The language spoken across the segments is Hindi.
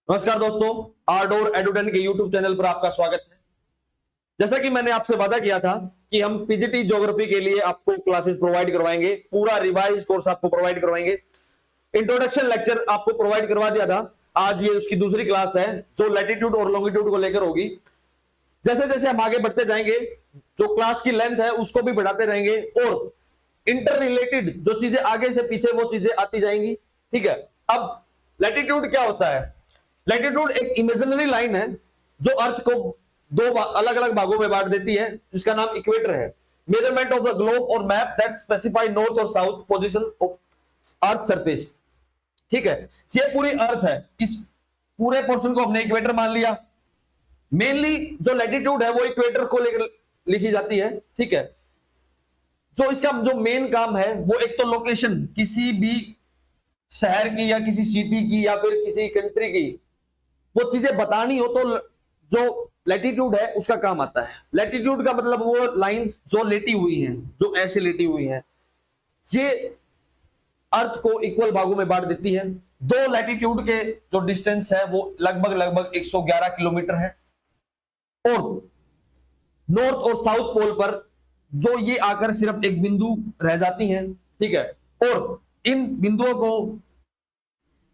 नमस्कार दोस्तों, आर्डोर एडुटेन के यूट्यूब चैनल पर आपका स्वागत है। जैसा कि मैंने आपसे वादा किया था कि हम पीजीटी ज्योग्राफी के लिए आपको क्लासेस प्रोवाइड करवाएंगे, पूरा रिवाइज कोर्स आपको प्रोवाइड करवाएंगे। इंट्रोडक्शन लेक्चर आपको प्रोवाइड करवा दिया था, आज ये उसकी दूसरी क्लास है जो लैटिट्यूड और लॉन्गिट्यूड को लेकर होगी। जैसे जैसे हम आगे बढ़ते जाएंगे, जो क्लास की लेंथ है उसको भी बढ़ाते रहेंगे और इंटर रिलेटेड जो चीजें आगे से पीछे वो चीजें आती जाएंगी। ठीक है, अब लैटिट्यूड क्या होता है? लैटिट्यूड एक इमेजिनरी लाइन है जो अर्थ को दो अलग अलग भागों में बांट देती है, जिसका नाम इक्वेटर है। मेजरमेंट ऑफ द ग्लोब और मैप दैट स्पेसिफाई नॉर्थ और south position of earth surface. ठीक है, ये पूरी अर्थ है, इस पूरे पोर्शन को हमने इक्वेटर मान लिया। मेनली जो लैटिट्यूड है वो इक्वेटर को लेकर लिखी जाती है। ठीक है, जो इसका जो मेन काम है वो एक तो लोकेशन, किसी भी शहर की या किसी सिटी की या फिर किसी कंट्री की वो चीजें बतानी हो तो जो लैटिट्यूड है उसका काम आता है। लैटिट्यूड का मतलब वो लाइंस जो लेटी हुई हैं, जो ऐसे लेटी हुई हैं, ये अर्थ को इक्वल भागों में बांट देती है। दो लैटिट्यूड के जो डिस्टेंस है वो लगभग 111 किलोमीटर है और नॉर्थ और साउथ पोल पर जो ये आकर सिर्फ एक बिंदु रह जाती हैं। ठीक है, और इन बिंदुओं को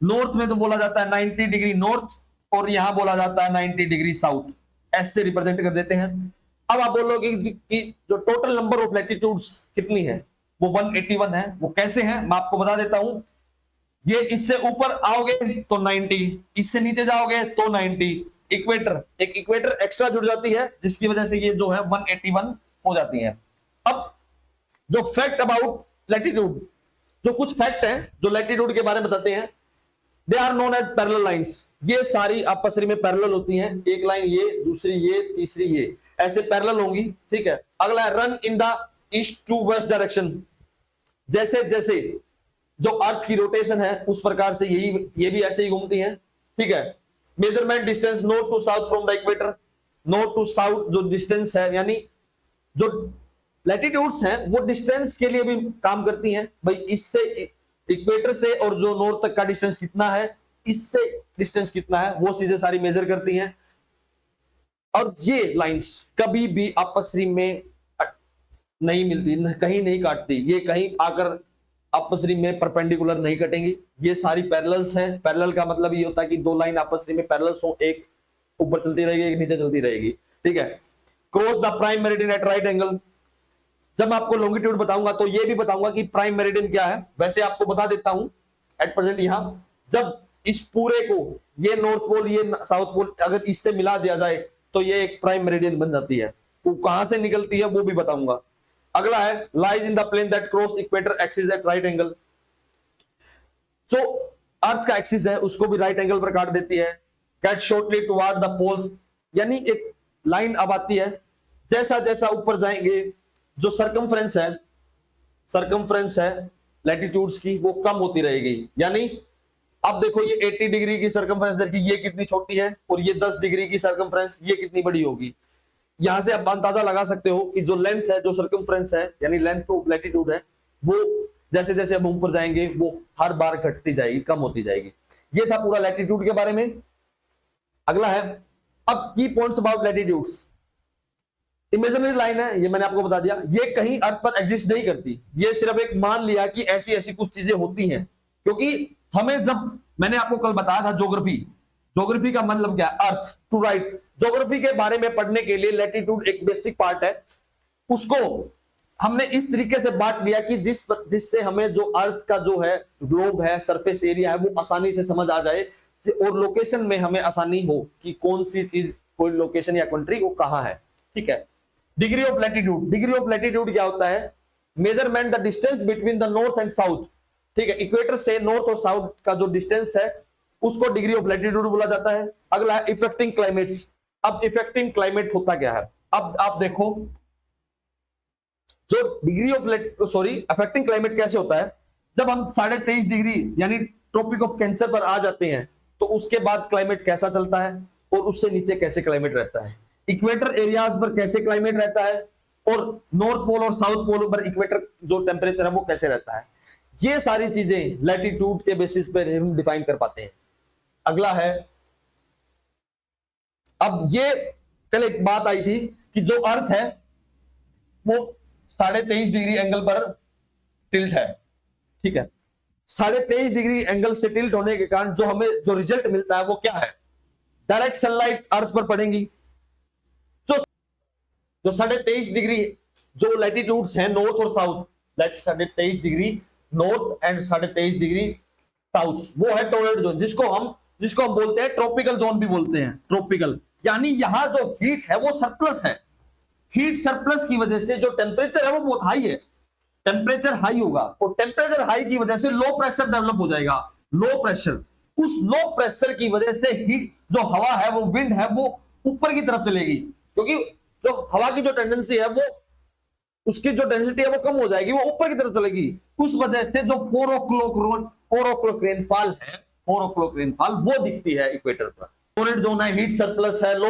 नॉर्थ में तो बोला जाता है 90 डिग्री नॉर्थ और यहां बोला जाता है 90 डिग्री साउथ, ऐसे रिप्रेजेंट कर देते हैं। अब आप बोलोगे कि जो टोटल नंबर ऑफ लैटिट्यूड्स कितनी है, वो 181 है। वो कैसे है मैं आपको बता देता हूं। ये इससे ऊपर आओगे तो 90, इससे नीचे जाओगे तो 90। इक्वेटर, एक इक्वेटर एक्स्ट्रा जुड़ जाती है जिसकी वजह से ये जो है 181 हो जाती है। अब जो फैक्ट अबाउट लैटिट्यूड, जो कुछ फैक्ट है जो लैटिट्यूड के बारे में बताते हैं, they are known as parallel lines. ये सारी आपस में पैरेलल होती हैं, एक लाइन ये, दूसरी ये, तीसरी ये, ऐसे पैरेलल होंगी। ठीक है, अगला है run in the east to west direction. जैसे जैसे जो अर्थ की रोटेशन है उस प्रकार से ये भी ऐसे ही घूमती हैं। ठीक है, measurement distance north to south from the equator. North to south जो डिस्टेंस है, यानी जो लैटिट्यूड्स हैं वो डिस्टेंस के लिए भी काम करती हैं। भाई इससे इक्वेटर से और जो नॉर्थ तक का डिस्टेंस कितना है, इससे डिस्टेंस कितना है, वो चीजें सारी मेजर करती हैं। और ये लाइंस कभी भी अपस्ट्रीम में नहीं मिलती, कहीं नहीं काटती, ये कहीं आकर अपस्ट्रीम में परपेंडिकुलर नहीं कटेंगी। ये सारी पैरेलल्स हैं। पैरेलल का मतलब ये होता है कि दो लाइन अपस्ट्रीम में पैरेलल्स हो, एक ऊपर चलती रहेगी एक नीचे चलती रहेगी। ठीक है, cross the prime meridian at right angle. जब मैं आपको लॉन्गिट्यूड बताऊंगा तो ये भी बताऊंगा कि प्राइम मेरिडियन क्या है। वैसे आपको बता देता हूं एट प्रेजेंट यहां, जब इस पूरे को ये नॉर्थ पोल ये साउथ पोल अगर इससे मिला दिया जाए तो ये एक प्राइम मेरिडियन बन जाती है। वो कहां से निकलती है वो भी बताऊंगा। अगला है lies in the plane that cross equator axis at right angle. जो अर्थ का एक्सिस है उसको भी राइट एंगल पर काट देती है। Cut shortly toward the poles, यानी एक लाइन अब आती है, जैसा जैसा ऊपर जाएंगे जो सरकमफ्रेंस है लैटिट्यूड्स की वो कम होती रहेगी। यानी अब देखो ये 80 डिग्री की सरकमफ्रेंस देखिए ये कितनी छोटी है और ये 10 डिग्री की सरकमफ्रेंस ये कितनी बड़ी होगी। यहां से आप अंदाजा लगा सकते हो कि जो लेंथ है, जो सरकमफ्रेंस है यानी लेंथ ऑफ लैटिट्यूड है, वो जैसे जैसे अब ऊपर जाएंगे वो हर बार घटती जाएगी, कम होती जाएगी। ये था पूरा लैटिट्यूड के बारे में। अगला है अब की points about latitudes. Imaginary line है, ये मैंने आपको बता दिया, ये कहीं अर्थ पर एग्जिस्ट नहीं करती। ये सिर्फ एक मान लिया कि ऐसी ऐसी कुछ चीजें होती हैं, क्योंकि हमें जब मैंने आपको कल बताया था ज्योग्राफी का मतलब क्या है, अर्थ टू राइट। ज्योग्राफी के बारे में पढ़ने के लिए लैटिट्यूड एक बेसिक पार्ट है, उसको हमने इस तरीके से बांट लिया कि जिससे हमें जो अर्थ का जो है ग्लोब है, सरफेस एरिया है, वो आसानी से समझ आ जाए और लोकेशन में हमें आसानी हो कि कौन सी चीज, कोई लोकेशन या कंट्री वो कहां है। ठीक है, डिग्री ऑफ लैटिट्यूड क्या होता है? Measurement the distance between the north and south. ठीक है, इक्वेटर से नॉर्थ और साउथ का जो डिस्टेंस है उसको डिग्री ऑफ लैटिट्यूड बोला जाता है। अगला है इफेक्टिंग क्लाइमेट्स। अब इफेक्टिंग क्लाइमेट होता क्या है? अब आप देखो जो इफेक्टिंग क्लाइमेट कैसे होता है, जब हम 23.5 डिग्री यानी ट्रॉपिक ऑफ कैंसर पर आ जाते हैं तो उसके बाद क्लाइमेट कैसा चलता है और उससे नीचे कैसे क्लाइमेट रहता है, इक्वेटर एरियाज पर कैसे क्लाइमेट रहता है और नॉर्थ पोल और साउथ पोल पर इक्वेटर जो टेम्परेचर है वो कैसे रहता है। ये सारी चीजें लैटिट्यूड के बेसिस पर हम डिफाइन कर पाते हैं। अगला है अब ये कल एक बात आई थी कि जो अर्थ है वो 23.5 डिग्री एंगल पर टिल्ट है, ठीक है। 23.5 डिग्री एंगल से टिल्ट होने के कारण जो हमें जो रिजल्ट मिलता है वो क्या है, डायरेक्ट सनलाइट अर्थ पर पड़ेगी। जो 23.5 डिग्री जो लैटिट्यूड्स हैं नॉर्थ और south, 23.5 degree north and 23.5 degree south, वो है टॉररेट जोन, जिसको हम बोलते हैं ट्रॉपिकल जोन भी बोलते हैं, ट्रॉपिकल। यानी यहां जो हीट है वो सरप्लस है। हीट सरप्लस की वजह से जो टेम्परेचर है वो बहुत हाई है, टेम्परेचर हाई होगा, और टेम्परेचर हाई की वजह से लो प्रेशर डेवलप हो जाएगा, लो प्रेशर। उस लो प्रेशर की वजह से हीट जो हवा है वो विंड है वो ऊपर की तरफ चलेगी, क्योंकि जो हवा की जो टेंडेंसी है वो उसकी जो डेंसिटी है वो कम हो जाएगी, वो ऊपर की तरफ चलेगी। उस वजह से जो 4 o'clock रेनफॉल है, 4 o'clock रेनफॉल वो दिखती है इक्वेटर पर। टॉररेट जोन है, हीट सरप्लस है, लो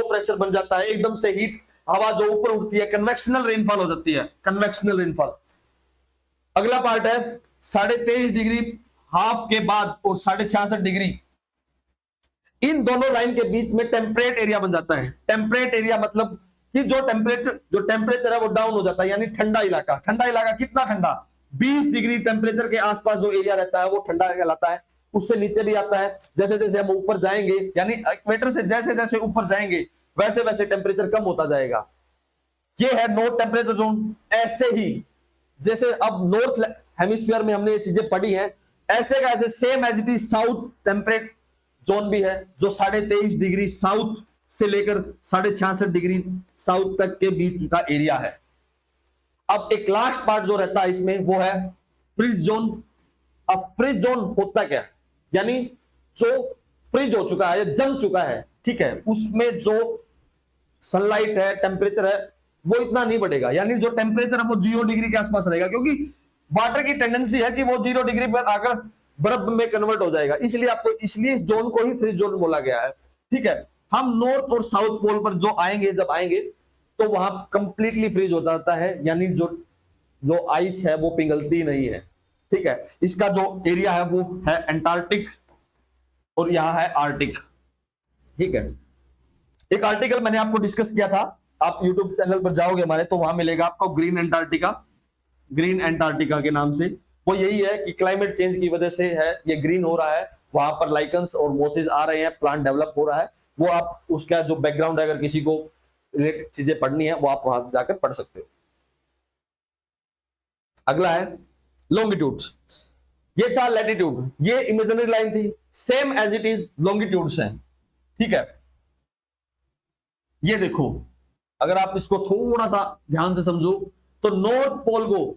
प्रेशर बन जाता है, एकदम से हीट हवा जो ऊपर उठती है कन्वेक्शनल रेनफॉल हो जाती है, कन्वेक्शनल रेनफॉल। अगला पार्ट है 23.5 डिग्री हाफ के बाद और 66.5 डिग्री, इन दोनों लाइन के बीच में टेम्परेट एरिया बन जाता है। टेम्परेट एरिया मतलब कि जो टेम्परेचर है वो डाउन हो जाता है, यानी ठंडा इलाका। ठंडा इलाका कितना ठंडा, 20 डिग्री टेम्परेचर के आसपास जो एरिया रहता है वो ठंडा कहलाता है। उससे नीचे भी आता है, जैसे जैसे हम ऊपर जाएंगे, यानी इक्वेटर से जैसे जैसे ऊपर जाएंगे वैसे वैसे टेम्परेचर कम होता जाएगा। ये है नॉर्थ टेम्परेचर जोन। ऐसे ही जैसे अब नॉर्थ हेमिस्फीयर में हमने ये चीजें पढ़ी हैं, ऐसे का ऐसे same as it is south temperate zone भी है, जो 23.5 डिग्री साउथ से लेकर 66.5 डिग्री साउथ तक के बीच का एरिया है। अब एक लास्ट पार्ट जो रहता है इसमें वो है फ्रीज जोन। अब फ्रीज जोन होता क्या है, यानी जो फ्रीज हो चुका है या जम चुका है, ठीक है, उसमें जो सनलाइट है, टेम्परेचर है, वो इतना नहीं बढ़ेगा, यानी जो टेम्परेचर है वो 0 डिग्री के आसपास रहेगा, क्योंकि वाटर की टेंडेंसी है कि वो 0 डिग्री पर आकर बर्फ में कन्वर्ट हो जाएगा। इसलिए इस जोन को ही फ्रीज जोन बोला गया है, ठीक है। हम नॉर्थ और साउथ पोल पर जब आएंगे तो वहां कंप्लीटली फ्रीज हो जाता है, यानी जो आइस है वो पिघलती नहीं है, ठीक है। इसका जो एरिया है वो है एंटार्क्टिक और यहां है आर्टिक, ठीक है। एक आर्टिकल मैंने आपको डिस्कस किया था, आप यूट्यूब चैनल पर जाओगे हमारे तो वहां मिलेगा आपको ग्रीन एंटार्क्टिका के नाम से। वो यही है कि क्लाइमेट चेंज की वजह से है ये ग्रीन हो रहा है, वहां पर लाइकन्स और मोसेस आ रहे हैं, प्लांट डेवलप हो रहा है। वो आप उसका जो बैकग्राउंड है, अगर किसी को रिलेटेड चीजें पढ़नी है वो आप वहां जाकर पढ़ सकते हो। अगला है लॉन्गिट्यूड्स। ये था लैटिट्यूड, ये इमेजिनरी लाइन थी, same as it is longitudes हैं, ठीक है। ये देखो, अगर आप इसको थोड़ा सा ध्यान से समझो तो नॉर्थ पोल को,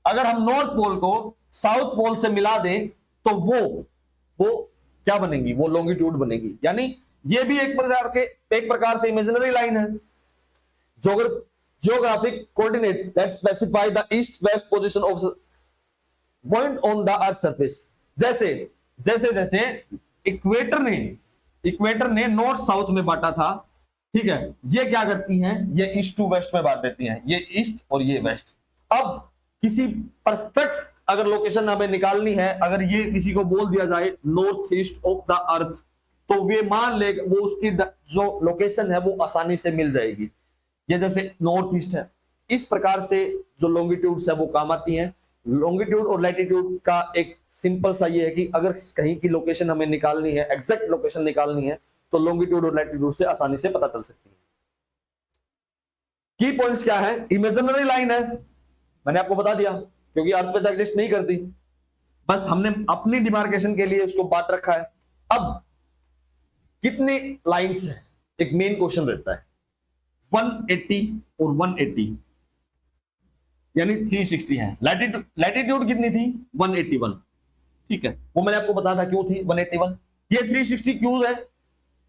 अगर हम नॉर्थ पोल को साउथ पोल से मिला दें तो वो क्या बनेगी, वो लॉन्गिट्यूड बनेगी। यानी ये भी एक प्रकार से इमेजिनरी लाइन है। Geographic coordinates that specify the east west position of point on the earth surface. जैसे जैसे इक्वेटर ने नॉर्थ साउथ में बांटा था, ठीक है, ये क्या करती हैं, ये ईस्ट टू वेस्ट में बांट देती हैं, ये ईस्ट और ये वेस्ट। अब किसी परफेक्ट अगर लोकेशन हमें निकालनी है, अगर ये किसी को बोल दिया जाए north east of the earth, तो वे मान ले वो उसकी जो लोकेशन है वो आसानी से मिल जाएगी। ये जैसे नॉर्थ ईस्ट है, इस प्रकार से जो लॉन्गिट्यूड्स है वो काम आती हैं। लॉन्गिट्यूड और लैटिट्यूड का एक सिंपल सा ये है कि अगर कहीं की लोकेशन हमें निकालनी है, एग्जैक्ट लोकेशन निकालनी है, तो लॉन्गिट्यूड और लैटिट्यूड से आसानी से पता चल सकती है। की पॉइंट्स क्या है, इमेजिनरी लाइन है, मैंने आपको बता दिया, क्योंकि अर्थ पे तो एग्जिस्ट नहीं करती, बस हमने अपनी डिमार्केशन के लिए उसको बांट रखा है। अब कितनी लाइंस है, एक मेन क्वेश्चन रहता है। 180 और 180 यानी 360 है। लैटिट्यूड कितनी थी, 181, ठीक है, वो मैंने आपको बताया था क्यों थी 181। ये 360 क्यों है,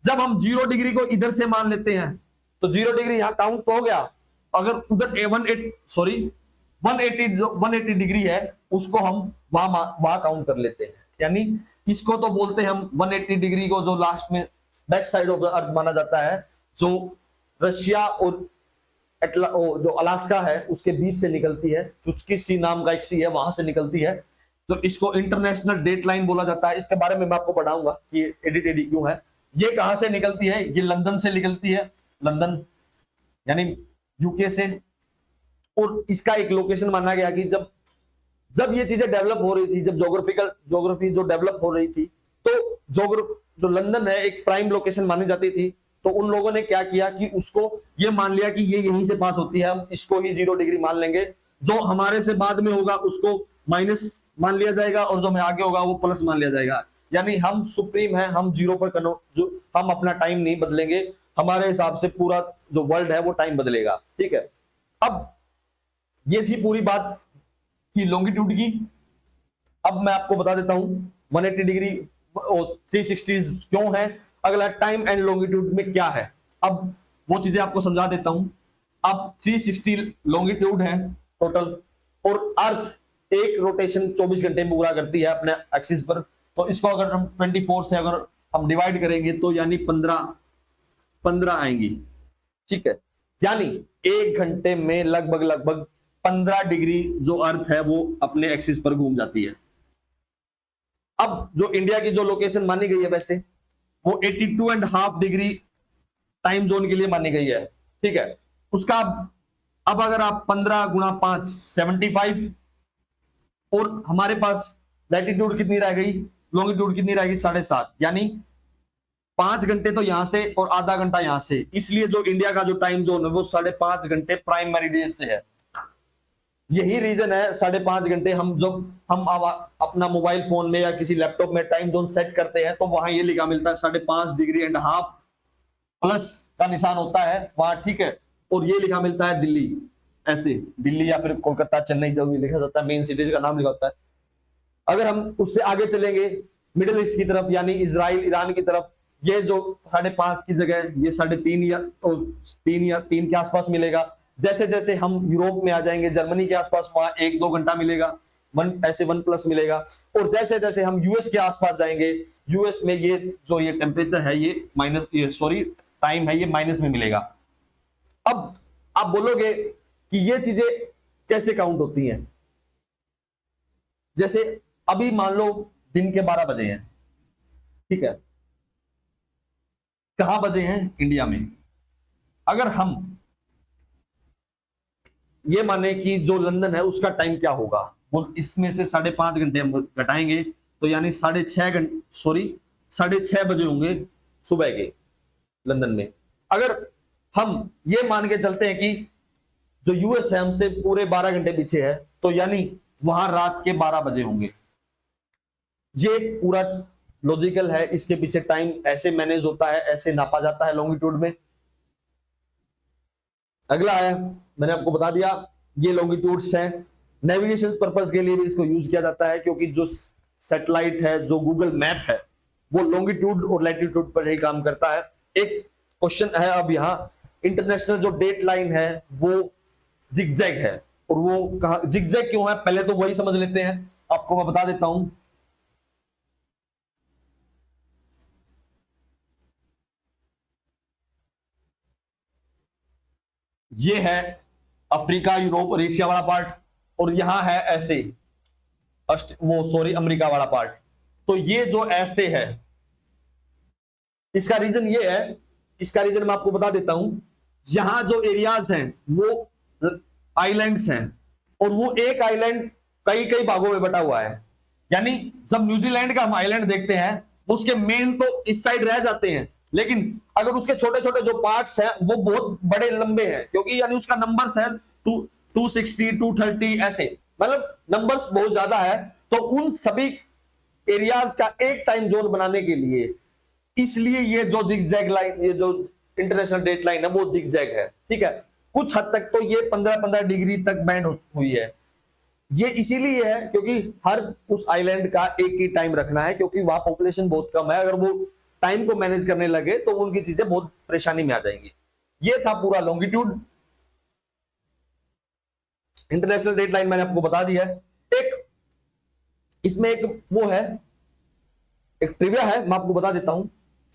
जब हम 0 डिग्री को इधर से मान लेते हैं तो 0 डिग्री यहां काउंट तो हो गया, अगर उधर 180 डिग्री है उसको हम वहां काउंट कर लेते हैं। यानी इसको तो बोलते हैं हम 180 डिग्री को, जो लास्ट में back side of the earth माना जाता है, जो रशिया और जो अलास्का है उसके बीच से निकलती है, चुचकी सी नाम का एक सी है, वहां से निकलती है, तो इसको इंटरनेशनल डेट लाइन बोला जाता है। इसके बारे में मैं आपको पढ़ाऊंगा कि एडी क्यों है। ये कहां से निकलती है? ये लंदन से निकलती है, लंदन यानी यूके से। और इसका एक लोकेशन माना गया कि जब जब ये चीजें डेवलप हो रही थी, जब ज्योग्राफी जो डेवलप हो रही थी, तो जो लंदन है एक प्राइम लोकेशन मानी जाती थी। तो उन लोगों ने क्या किया कि उसको ये मान लिया कि ये यहीं से पास होती है, हम इसको ही 0 डिग्री मान लेंगे, जो हमारे से बाद में होगा उसको माइनस मान लिया जाएगा, और जो हमें आगे होगा वो प्लस मान लिया जाएगा। यानी हम सुप्रीम है, हम 0 पर जो हम अपना टाइम नहीं बदलेंगे, हमारे हिसाब से पूरा जो वर्ल्ड है वो टाइम बदलेगा। ठीक है, अब ये थी पूरी बात की लॉन्गिट्यूड की। अब मैं आपको बता देता हूं 180 डिग्री 360 क्यों है, अगला टाइम एंड लॉन्गिट्यूड में क्या है, अब वो चीजें आपको समझा देता हूं। अब 360 लॉन्गिट्यूड है टोटल, और अर्थ एक रोटेशन 24 घंटे में पूरा करती है अपने एक्सिस पर। तो इसको अगर हम 24 से अगर हम डिवाइड करेंगे तो यानी 15 आएंगी। ठीक है, यानी 1 घंटे में लगभग 15 डिग्री जो अर्थ है वो अपने एक्सिस पर घूम जाती है। अब जो इंडिया की जो लोकेशन मानी गई है वैसे वो 82.5 डिग्री टाइम जोन के लिए मानी गई है। ठीक है, उसका अब अगर आप 15 गुणा 5 75, और हमारे पास लैटिट्यूड कितनी रह गई, लॉन्गिट्यूड कितनी रह गई 7.5, यानी 5 घंटे तो यहां से और आधा घंटा यहां से, इसलिए जो इंडिया का जो टाइम जोन है वो 5.5 घंटे प्राइम मेरिडियन से है। यही रीजन है 5.5 घंटे हम जब हम अपना मोबाइल फोन में या किसी लैपटॉप में टाइम जोन सेट करते हैं तो वहां ये लिखा मिलता है 5.5 डिग्री एंड हाफ, प्लस का निशान होता है वहां। ठीक है, और ये लिखा मिलता है दिल्ली, ऐसे दिल्ली या फिर कोलकाता चेन्नई जो भी लिखा जाता है, मेन सिटीज का नाम लिखा होता है। अगर हम उससे आगे चलेंगे मिडिल ईस्ट की तरफ यानी इजराइल ईरान की तरफ, ये जो 5.5 की जगह ये 3.5 या 3 के आसपास मिलेगा। जैसे जैसे हम यूरोप में आ जाएंगे जर्मनी के आसपास, वहां 1-2 घंटा मिलेगा, 1+ मिलेगा। और जैसे जैसे हम यूएस के आसपास जाएंगे, यूएस में ये जो ये टेम्परेचर है ये टाइम है ये माइनस में मिलेगा। अब आप बोलोगे कि ये चीजें कैसे काउंट होती हैं? जैसे अभी मान लो दिन के 12 बजे हैं, ठीक है, कहां बजे हैं? इंडिया में। अगर हम ये माने कि जो लंदन है उसका टाइम क्या होगा, वो इसमें से 5.5 घंटे हम घटाएंगे तो यानी 6:30 बजे होंगे सुबह के लंदन में। अगर हम ये मान के चलते हैं कि जो यूएस है हमसे पूरे 12 घंटे पीछे है, तो यानी वहां रात के 12 बजे होंगे। ये पूरा लॉजिकल है, इसके पीछे टाइम ऐसे मैनेज होता है, ऐसे नापा जाता है लॉन्गिट्यूड में। अगला है, मैंने आपको बता दिया ये लॉन्गिट्यूड्स हैं। नेविगेशन पर्पस के लिए भी इसको यूज किया जाता है, क्योंकि जो सैटेलाइट है, जो गूगल मैप है, वो लॉन्गिट्यूड और लैटिट्यूड पर ही काम करता है। एक क्वेश्चन है अब यहाँ, इंटरनेशनल जो डेट लाइन है वो जिगजैग है, और वो कहा जिगजैग क्यों है पहले तो वही समझ लेते हैं, आपको मैं बता देता हूं। ये है अफ्रीका, यूरोप और एशिया वाला पार्ट, और यहां है ऐसे अमेरिका वाला पार्ट। तो ये जो ऐसे है, इसका रीजन ये है, इसका रीजन मैं आपको बता देता हूं। यहां जो एरियाज हैं वो आइलैंड्स हैं, और वो एक आइलैंड कई कई भागों में बटा हुआ है। यानी जब न्यूजीलैंड का हम आइलैंड देखते हैं उसके मेन तो इस साइड रह जाते हैं, लेकिन अगर उसके छोटे छोटे जो पार्ट्स हैं वो बहुत बड़े लंबे हैं, क्योंकि यानी उसका नंबर्स है 260 230 ऐसे, मतलब नंबर्स बहुत ज्यादा है। तो उन सभी एरियाज का एक टाइम जोन बनाने के लिए, इसलिए ये जो जिगजैग लाइन, ये जो इंटरनेशनल डेट लाइन है वो जिगजैग है। ठीक है, कुछ हद तक तो ये 15-15 डिग्री तक बैंड हुई है। ये इसीलिए है क्योंकि हर उस आइलैंड का एक ही टाइम रखना है, क्योंकि वहां पॉपुलेशन बहुत कम है। अगर वो टाइम को मैनेज करने लगे तो उनकी चीजें बहुत परेशानी में आ जाएंगी। ये था पूरा लॉन्गिट्यूड। इंटरनेशनल डेट लाइन मैंने आपको बता दिया है। एक इसमें एक वो है, एक ट्रिविया है, मैं आपको बता देता हूं।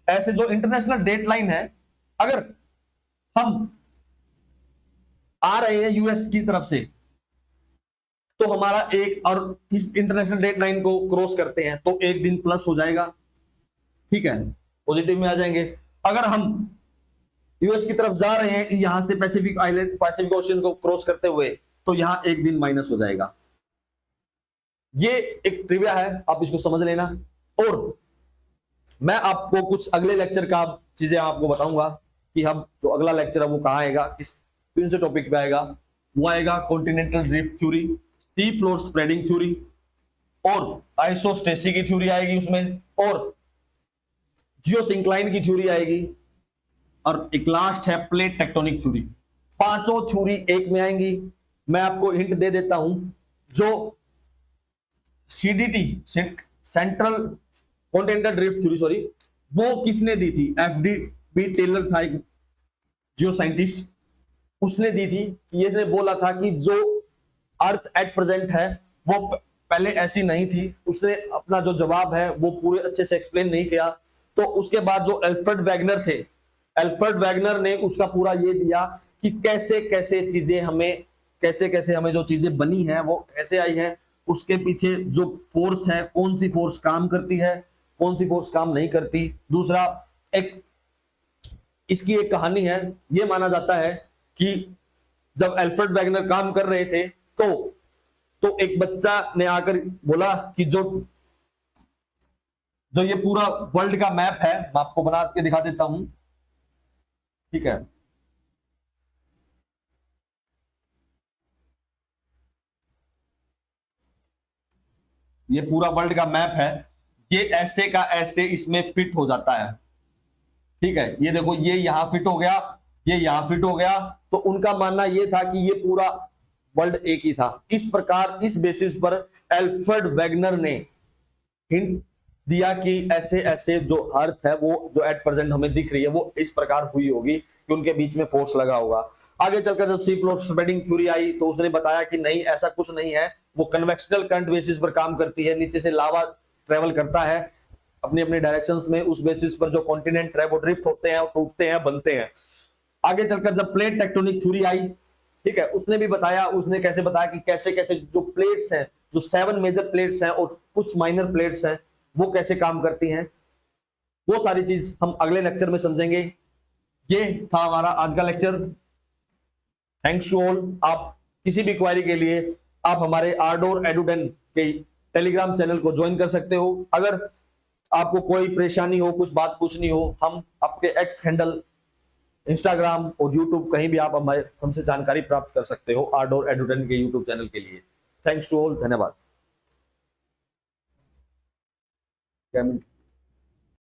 ऐसे जो इंटरनेशनल डेट लाइन है, अगर हम आ रहे हैं यूएस की तरफ से, तो हमारा एक, और इस इंटरनेशनल डेट लाइन को क्रॉस करते हैं तो एक दिन प्लस हो जाएगा। ठीक है, पॉजिटिव में आ जाएंगे। अगर हम यूएस की तरफ जा रहे हैं यहां से पैसिफिक आइलैंड, पैसिफिक ओशियन को क्रॉस करते हुए, तो यहां एक दिन माइनस हो जाएगा। ये एक ट्रिविया है, आप इसको समझ लेना। और मैं आपको कुछ अगले लेक्चर का चीजें आपको बताऊंगा कि हम जो अगला लेक्चर है वो कहां आएगा, किस कौन से टॉपिक पे आएगा। वो आएगा continental drift theory, sea floor spreading theory, और आइसोस्टेसी की थ्योरी आएगी उसमें, और जियोसिंक्लाइन की थ्योरी आएगी, और एक लास्ट है प्लेट टेक्टोनिक थ्योरी। पांचों थ्योरी एक में आएंगी। मैं आपको हिंट दे देता हूं, जो CDT central continental drift theory, sorry, वो किसने दी थी? एफडी टेलर था एक जियो साइंटिस्ट, उसने दी थी। ये बोला था कि जो अर्थ एट प्रेजेंट है वो पहले ऐसी नहीं थी। उसने अपना जो जवाब है वो पूरे अच्छे से एक्सप्लेन नहीं किया। तो उसके बाद जो एल्फ्रेड वैगनर थे, एल्फ्रेड वैगनर ने उसका पूरा ये दिया कि कैसे कैसे चीजें हमें, कैसे कैसे हमें जो चीजें बनी है वो कैसे आई है, उसके पीछे जो फोर्स है, कौन सी फोर्स काम करती है, कौन सी फोर्स काम नहीं करती। दूसरा, एक इसकी एक कहानी है। यह माना जाता है कि जब एल्फ्रेड वैगनर काम कर रहे थे तो एक बच्चा ने आकर बोला कि जो ये पूरा वर्ल्ड का मैप है, मैं आपको बना के दिखा देता हूं, ठीक है। ये पूरा वर्ल्ड का मैप है, ये ऐसे का ऐसे इसमें फिट हो जाता है, ठीक है। ये देखो, ये यहां फिट हो गया, ये यहां फिट हो गया। तो उनका मानना ये था कि ये पूरा वर्ल्ड एक ही था। इस प्रकार, इस बेसिस पर एल्फ्रेड वैगनर ने हिंट दिया कि ऐसे ऐसे जो अर्थ है वो जो एट प्रेजेंट हमें दिख रही है वो इस प्रकार हुई होगी कि उनके बीच में फोर्स लगा होगा। आगे चलकर जब सी फ्लोर स्प्रेडिंग थ्योरी आई तो उसने बताया कि नहीं, ऐसा कुछ नहीं है, वो कन्वेक्शनल करंट बेसिस पर काम करती है। नीचे से लावा ट्रेवल करता है अपने अपने डायरेक्शंस में, उस बेसिस पर जो कॉन्टिनेंट है वो ड्रिफ्ट होते हैं, टूटते हैं, बनते हैं। आगे चलकर जब प्लेट टेक्टोनिक थ्योरी आई, ठीक है, उसने भी बताया, उसने कैसे बताया कि कैसे कैसे जो प्लेट्स हैं, जो 7 मेजर प्लेट्स हैं और कुछ माइनर प्लेट्स हैं, वो कैसे काम करती हैं। वो सारी चीज हम अगले लेक्चर में समझेंगे। ये था हमारा आज का लेक्चर। Thanks to all. आप किसी भी क्वेरी के लिए आप हमारे आर्डोर एडुडेन के टेलीग्राम चैनल को ज्वाइन कर सकते हो। अगर आपको कोई परेशानी हो, कुछ बात पूछनी हो, हम आपके एक्स हैंडल, इंस्टाग्राम और यूट्यूब, कहीं भी आप हमसे जानकारी प्राप्त कर सकते हो आर्डोर एडुडेन के यूट्यूब चैनल के लिए। थैंक्स टू ऑल, धन्यवाद।